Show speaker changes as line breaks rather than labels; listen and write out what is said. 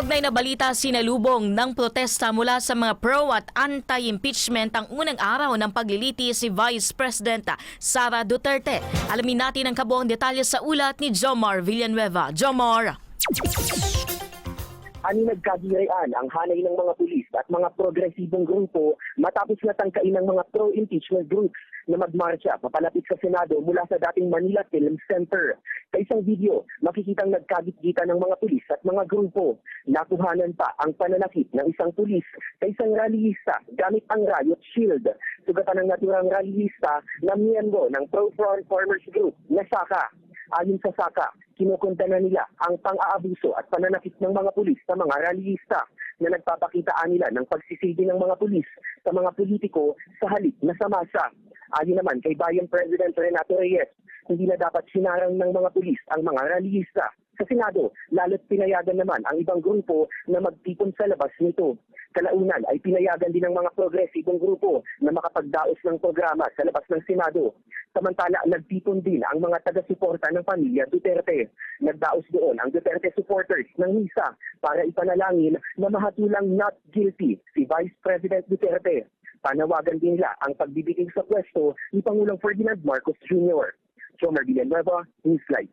Kaugnay na balita, sinalubong ng protesta mula sa mga pro at anti-impeachment ang unang araw ng paglilitis si Vice President Sara Duterte. Alamin natin ang kabuang detalye sa ulat ni Jomar Villanueva. Jomar!
Ani nagkagirian ang hanay ng mga pulis at mga progresibong grupo matapos na tangkain ng mga pro-impeachment groups na magmarcha papalapit sa Senado mula sa dating Manila Film Center. Sa isang video, makikitang nagkagit-gitan ng mga pulis at mga grupo. Nakuhanan pa ang pananakit ng isang pulis sa isang rallyista gamit ang riot shield. Sugatan ng naturang rallyista na miyembro ng Pro-Front Farmers Group na SACA. Ayon sa SACA, kinukundana nila ang pang-aabuso at pananakit ng mga pulis sa mga rallyista na nagpapakitaan nila ng pagsisidi ng mga pulis sa mga politiko sa halip na sa masa. Ayon naman kay Bayan President Renato Reyes, hindi na dapat sinarang ng mga pulis ang mga rallyista. Sa Senado, lalo't pinayagan naman ang ibang grupo na magtipon sa labas nito. Kalaunan ay pinayagan din ng mga progresibong grupo na makapagdaos ng programa sa labas ng Senado. Samantala, nagtipon din ang mga taga-suporta ng pamilya Duterte. Nagdaos doon ang Duterte supporters ng misa para ipanalangin na mahatulang not guilty si Vice President Duterte. Panawagan din nila ang pagbibitig sa pwesto ni Pangulong Ferdinand Marcos Jr. Jomar Villanueva, Newslight.